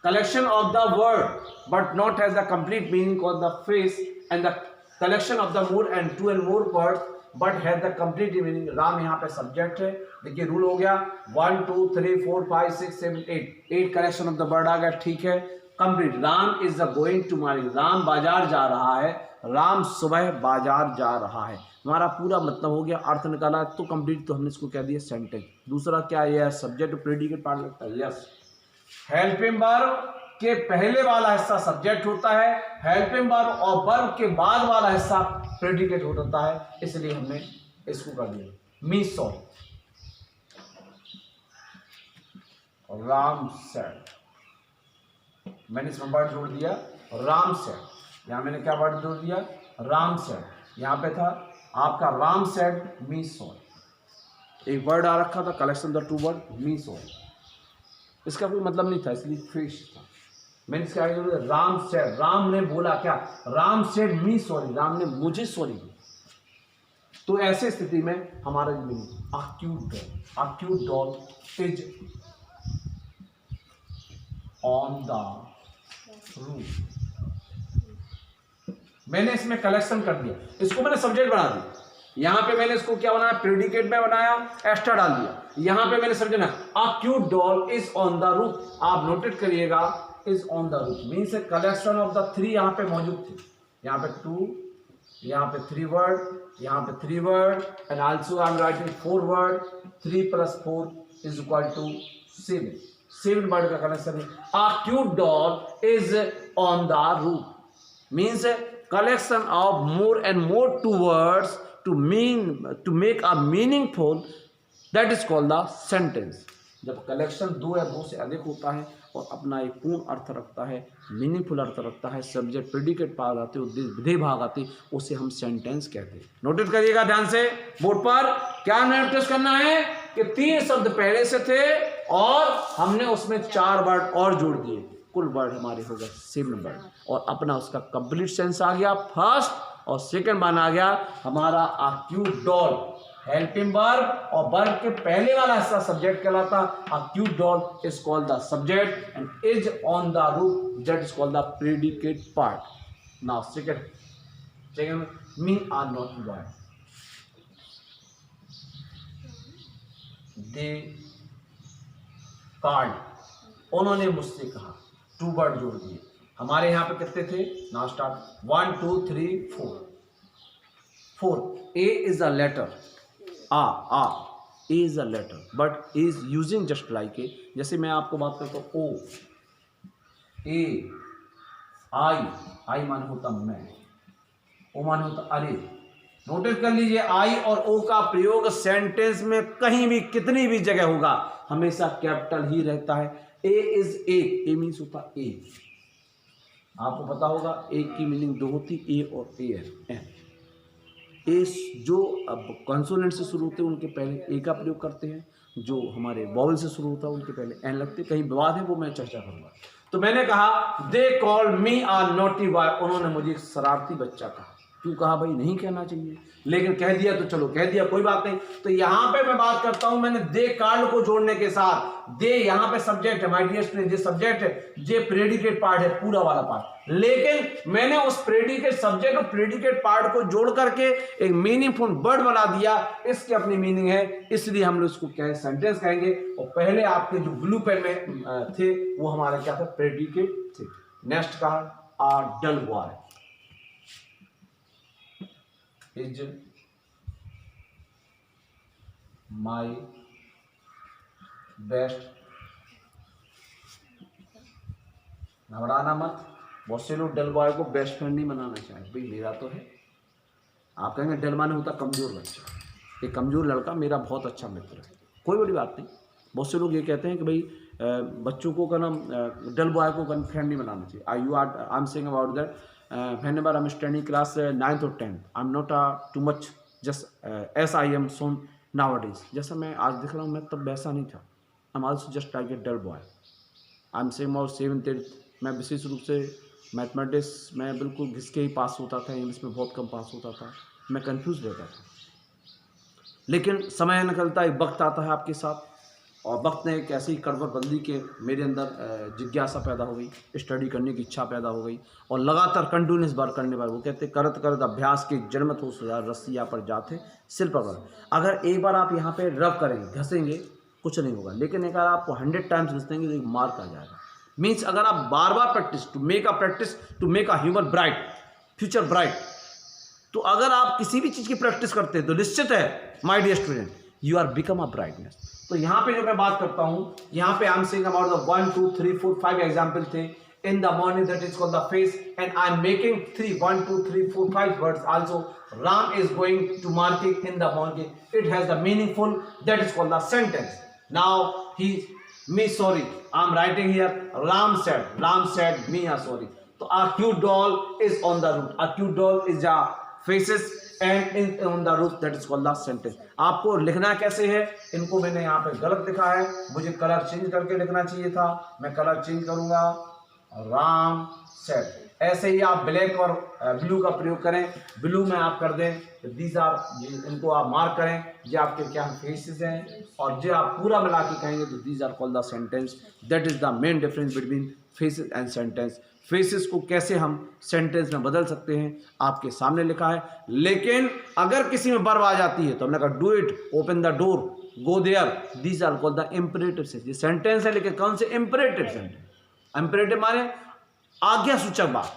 collection of the word but not has the complete meaning of the phrase and the collection of the more and two and more words but has the complete meaning। Ram यहाँ पे सब्जेक्ट है। देखिए रूल हो गया 1 2 3 4 5 6 7 8 कलेक्शन ऑफ द वर्ड आ गया, ठीक है complete. Ram is the going to market, Ram बाजार जा रहा है, राम सुबह बाजार जा रहा है। हमारा पूरा मतलब हो गया, अर्थ निकाला तो कंप्लीट। तो हमने इसको कह दिया सेंटेंस। दूसरा क्या है, सब्जेक्ट प्रेडिकेट पार्ट लगता है। यस, हेल्पिंग वर्ब के पहले वाला हिस्सा सब्जेक्ट होता है, हेल्पिंग वर्ब और वर्ब के बाद वाला हिस्सा प्रेडिकेट होता है, इसलिए हमने इसको कर दिया मी सॉ। राम सेड, मैंने इसमें वर्ड जोड़ दिया राम सेड। यहां मैंने क्या वर्ड जोड़ दिया राम सेड। यहां पे था आपका राम सेड मी सॉ। एक वर्ड आ रखा था collection the two word me saw, इसका कोई मतलब नहीं था इसलिए फिश था। मैंने इसके आगे राम सेड, राम ने बोला क्या, राम सेड मी सॉरी, राम ने मुझे सॉरी बोला। तो ऐसे स्थिति में हमारा meaning acute doll is on the roof. मैंने इसमें कलेक्शन कर दिया, इसको मैंने सब्जेक्ट बना दिया। यहां पे मैंने इसको क्या बनाया, प्रेडिकेट में बनाया, एक्स्ट्रा डाल दिया। यहां पे मैंने समझना अ cute doll is on the roof. आप नोटेट करिएगा is on the roof means collection of the 3 यहां पे मौजूद थे। यहां पे 2, यहां पे 3 वर्ड, यहां पे 3 word and also I am writing 4 word. 3 + 4 is equal to 7। 7 word का कलेक्शन है। A cute doll is on the roof means collection of more and more two words to make a meaningful, that is called the sentence। जब कलेक्शन 2 या 2 से अधिक होता है और अपना एक पूर्ण अर्थ रखता है, मीनिंगफुल अर्थ रखता है, सब्जेक्ट प्रेडिकेट पार्ट आते, विधेय भाग आते, उसे हम सेंटेंस कहते हैं। नोटिस करिएगा ध्यान से बोर्ड पर। क्या नोटिस करना है कि 3 शब्द पहले से थे और हमने उसमें 4 वर्ड और जोड़ दिए, कुल वर्ड हमारे हो गए 7 वर्ड और अपना उसका कंप्लीट सेंस आ गया। फर्स्ट और सेकंड वन आ गया हमारा अक्यूट डॉल, हेल्पिंग वर्ब और वर्ब के पहले वाला हिस्सा सब्जेक्ट कहलाता। A cute doll is called the subject and is on the roof, that is called the predicate part. Now second me are not word, they called, उन्होंने मुझसे कहा, 2 वर्ड जोड़ दिए। हमारे यहां पे कितने थे, now start 1 2 3 4। A is a letter, ah A is a letter but is using just like A. जैसे मैं आपको बात करता हूं ओ, ए, आई माने होता मैं, ओ माने होता अरे। नोटिस कर लीजिए आई और ओ का प्रयोग सेंटेंस में कहीं भी कितनी भी जगह होगा हमेशा कैपिटल ही रहता है। ए इज एक, ए मीन्स होता एक, आपको पता होगा एक की मीनिंग 2 होती, ए और ए है। ए जो अब कॉन्सोनेंट से शुरू होते हैं उनके पहले ए का प्रयोग करते हैं, जो हमारे वॉवल से शुरू होता है उनके पहले एन लगते। कहीं विवाद है वो मैं चर्चा करूंगा। तो मैंने कहा they call me a naughty boy, उन्होंने मुझे शरारती बच्चा कहा। क्यों कहा भाई, नहीं कहना चाहिए, लेकिन कह दिया तो चलो कह दिया, कोई बात नहीं। तो यहां पे मैं बात करता हूं, मैंने दे कॉल्ड को जोड़ने के साथ, दे यहां पे सब्जेक्ट है, माय डियर स्टूडेंट, ये सब्जेक्ट है, ये प्रेडिकेट पार्ट है, पूरा वाला पार्ट। लेकिन मैंने उस प्रेडिकेट सब्जेक्ट और प्रेडिकेट पार्ट को जोड़ करके एक मीनिंगफुल वर्ड बना दिया, इसकी अपनी मीनिंग है, इसलिए हम लोग इसको क्या सेंटेंस कहेंगे। और पहले आपके जो ब्लू पेन में थे वो हमारे क्या था, प्रेडिकेट थे। नेक्स्ट कहा a dull boy is my best, घबराना मत। बहुत से लोग डल बॉय को बेस्ट फ्रेंड नहीं बनाना चाहेंगे, भाई मेरा तो है। आप कहेंगे डल माने होता कमजोर बच्चा, एक कमजोर लड़का मेरा बहुत अच्छा मित्र है, कोई बड़ी बात नहीं। बहुत से लोग ये कहते हैं कि भाई बच्चों को का नाम डल बॉय को फ्रेंड नहीं बनाना चाहिए। आई am saying about that whenever I'm studying class 9th or 10th, I'm not too much just as I am shown nowadays। जैसा मैं आज दिख रहा हूँ मैं तब वैसा नहीं था। I'm also just like a dull boy। I am same और 7th 8th मैं विशेष रूप से मैथमेटिक्स में बिल्कुल घिस के ही पास होता था, इंग्लिश में बहुत कम पास होता था, मैं कंफ्यूज रहता था। लेकिन समय निकलता है, एक वक्त आता है आपके साथ, और वक्त ने एक ऐसी करवट बंदी के मेरे अंदर जिज्ञासा पैदा हो गई, स्टडी करने की इच्छा पैदा हो गई, और लगातार कंटिन्यूस बार करने पर, वो कहते करत करत अभ्यास के जन्मत हो सुधार रस्सिया पर जाते सिल पर। अगर एक बार आप यहाँ पे रब करेंगे, घसेंगे, कुछ नहीं होगा, लेकिन अगर आपको 100 टाइम्स घसेंगे तो एक मार्क आ जाएगा। मीन्स अगर आप बार बार practice to make a human bright, future bright, तो अगर आप किसी भी चीज़ की प्रैक्टिस करते हैं तो निश्चित है my dear student you are become a brightness. तो यहाँ पे जो मैं बात करता हूँ, यहाँ पे I am saying about the 1 2 3 4 5 example थे। In the morning that is called the face, and I am making 3 1 2 3 4 5 words also. Ram is going to market in the morning, it has the meaningful that is called the sentence. Now he me sorry, I'm writing here Ram said me a sorry. So a cute doll is on the roof, a cute doll is a faces and in on the roof, that is called the sentence. आपको लिखना कैसे है, इनको मैंने यहाँ पे गलत लिखा है, मुझे कलर चेंज करके लिखना चाहिए था, मैं कलर चेंज करूंगा, राम सेड। ऐसे ही आप ब्लैक और ब्लू का प्रयोग करें, ब्लू में आप कर दें दीज आर, इनको आप मार्क करें, ये आपके क्या फेसेस हैं, और जो आप पूरा मिला के कहेंगे तो these are called the sentence. That is the main difference between phrases and sentence. Phrases को कैसे हम सेंटेंस में बदल सकते हैं आपके सामने लिखा है, लेकिन अगर किसी में वर्ब आ जाती है तो हमने कहा do it, open the door, go there, these are called the imperative sentence. ये सेंटेंस है, लेकिन कौन से इम्परेटिव सेंटेंस? इम्परेटिव माने आज्ञा सूचक बात,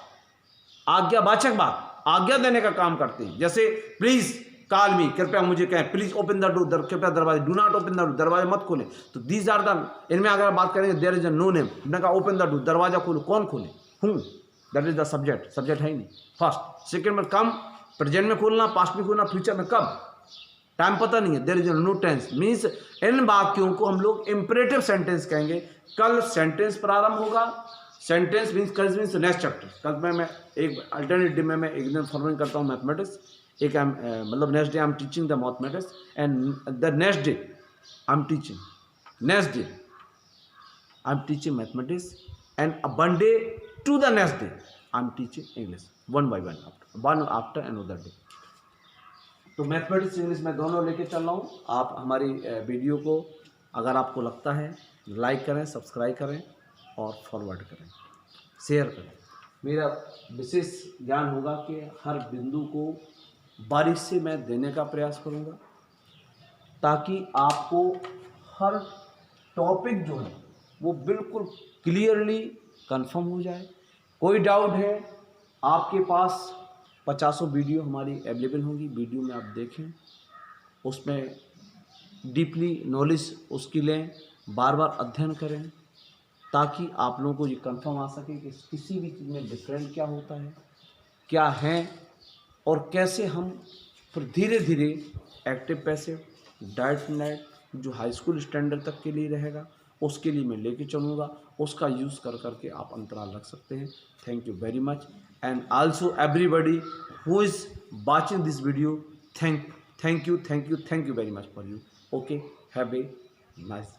आज्ञावाचक बात, आज्ञा देने का काम करते हैं। जैसे प्लीज कॉल मी, कृपया मुझे कहें, प्लीज ओपन द डोर, कृपया दरवाजे, do not open the door, दरवाजा मत खोलें। तो दीज आर द, इनमें अगर बात करेंगे there is a no name, हमने कहा ओपन द डोर, दरवाजा खोलो, कौन खोले? हूँ, that is the subject, subject है ही नहीं। फर्स्ट, सेकेंड में कम, प्रेजेंट में खोलना, पास्ट में खोलना, फ्यूचर में कब, टाइम पता नहीं है, there is no tense. Means इन वाक्यों को हम लोग इम्परेटिव सेंटेंस कहेंगे। कल सेंटेंस प्रारंभ होगा, सेंटेंस मीन्स कल मीन्स नेक्स्ट चैप्टर। कल मैं एक अल्टरनेट डे में एक दिन फॉर्मिंग करता हूँ मैथमेटिक्स, एक मतलब next day I am teaching the mathematics, and the next day I am teaching, next day I am teaching mathematics, and one day to the next day I am teaching English, one by one after another day. तो मैथमेटिक्स इंग्लिश में दोनों लेके चल रहा हूँ। आप हमारी वीडियो को अगर आपको लगता है लाइक करें, सब्सक्राइब करें और फॉरवर्ड करें, शेयर करें। मेरा विशेष ज्ञान होगा कि हर बिंदु को बारीक से मैं देने का प्रयास करूंगा, ताकि आपको हर टॉपिक जो है वो बिल्कुल क्लियरली कंफर्म हो जाए। कोई डाउट है आपके पास, 50 वीडियो हमारी अवेलेबल होंगी, वीडियो में आप देखें, उसमें डीपली नॉलेज उसकी लें, बार बार अध्ययन करें, ताकि आप लोगों को ये कंफर्म आ सके कि किसी भी चीज़ में डिफरेंट क्या होता है, क्या है, और कैसे हम फिर धीरे धीरे एक्टिव पैसिव, डायरेक्ट इनडायरेक्ट जो हाई स्कूल स्टैंडर्ड तक के लिए रहेगा उसके लिए मैं लेके चलूँगा, उसका यूज़ कर करके आप अंतराल रख सकते हैं। Thank you very much, and also everybody who is watching this video, thank you very much for you. Okay, have a nice